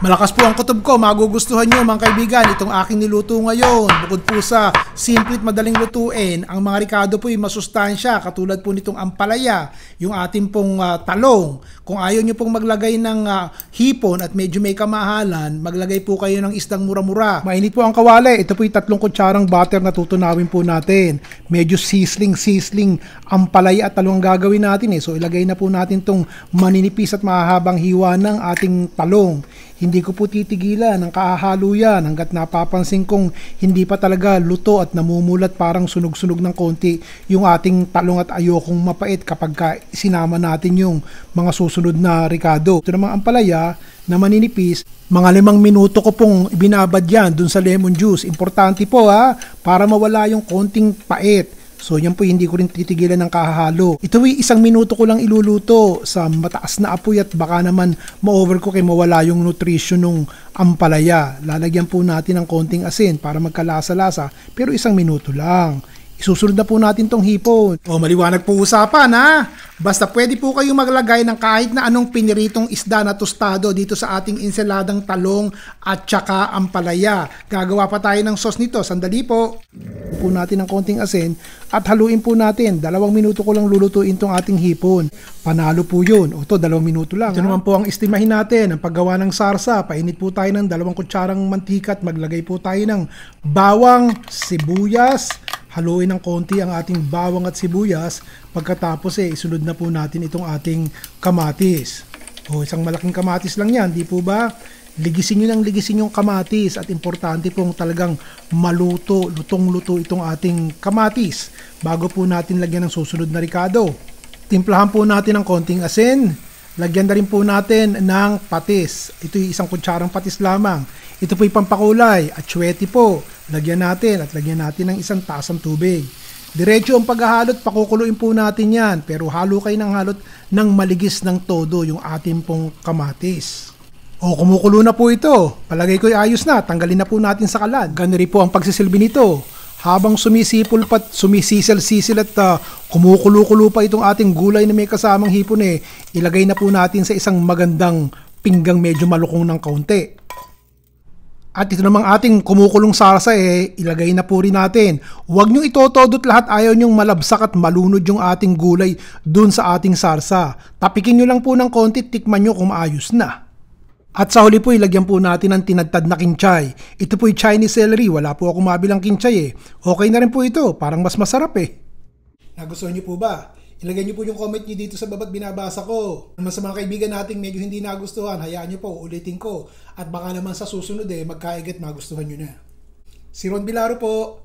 Malakas po ang kutob ko, magugustuhan nyo mga kaibigan itong aking niluto ngayon. Bukod po sa simple at madaling lutuin, ang mga ricado po ay masustansya katulad po nitong ampalaya, yung ating pong talong. Kung ayaw nyo pong maglagay ng hipon at medyo may kamahalan, maglagay po kayo ng isdang mura-mura. Mainit po ang kawali, ito po yung 3 kutsarang butter na tutunawin po natin. Medyo sizzling ampalaya at talong ang gagawin natin So ilagay na po natin tong maninipis at mahahabang hiwa ng ating talong. Hindi ko po titigilan ng kahahalo yan hanggat napapansin kong hindi pa talaga luto at namumulat parang sunog-sunog ng konti yung ating talong at ayokong mapait kapag sinama natin yung mga susunod na ricado. Ito namang ampalaya na maninipis, mga 5 minuto ko pong ibinabad yan dun sa lemon juice. Importante po para mawala yung konting pait. So yan po hindi ko rin titigilan ng kahahalo. Ito ay 1 minuto ko lang iluluto sa mataas na apoy at baka naman ma-overcook mawala yung nutrition ng ampalaya. Lalagyan po natin ng konting asin para magkalasa-lasa pero 1 minuto lang. Isusunod na po natin tong hipon. Maliwanag po usapan Basta pwede po kayong maglagay ng kahit na anong piniritong isda na tostado dito sa ating ensaladang talong at saka ampalaya. Gagawa pa tayo ng sauce nito. Sandali po. Po natin ng konting asin at haluin po natin. 2 minuto ko lang lulutuin tong ating hipon. Panalo po yun. Ito 2 minuto lang. Ito naman po ang estimahin natin. Ang paggawa ng sarsa. Painit po tayo ng 2 kutsarang mantika at maglagay po tayo ng bawang, sibuyas. Haluin ng konti ang ating bawang at sibuyas. Pagkatapos isunod na po natin itong ating kamatis. Isang malaking kamatis lang yan, di po ba? Ligisin nyo ng ligisin yung kamatis at importante pong talagang maluto, lutong-luto itong ating kamatis bago po natin lagyan ng susunod na ricado. Timplahan po natin ng konting asin. Lagyan na rin po natin ng patis. Ito yung 1 kutsarang patis lamang. Ito po yung pampakulay. Atsuete po. Lagyan natin ng 1 tasang tubig. Diretso ang paghahalot, pakukuluin po natin yan. Pero halo kayo ng halot ng maligis ng todo yung ating pong kamatis. Kumukulo na po ito. Palagay ko ayos na. Tanggalin na po natin sa kalan. Ganun rin po ang pagsisilbi nito. Habang sumisipol pa, sumisisil-sisil at kumukulo-kulo pa itong ating gulay na may kasamang hipon ilagay na po natin sa isang magandang pinggang medyo malukong ng kaunti. At ito namang ating kumukulong sarsa ilagay na po rin natin. Huwag nyo itotodot lahat, ayaw nyong malabsak at malunod yung ating gulay dun sa ating sarsa. Tapikin nyo lang po ng konti, tikman nyo kung maayos na. At sa huli po, ilagyan po natin ang tinadtad na kinchay. Ito po yung Chinese celery. Wala po akong mabilang kinchay Okay na rin po ito. Parang mas masarap Nagustuhan nyo po ba? Ilagay nyo po yung comment nyo dito sa baba't binabasa ko. Naman sa mga kaibigan nating medyo hindi nagustuhan, hayaan nyo po, ulitin ko. At baka naman sa susunod magkaigat magustuhan nyo na. Si Ron Bilaro po.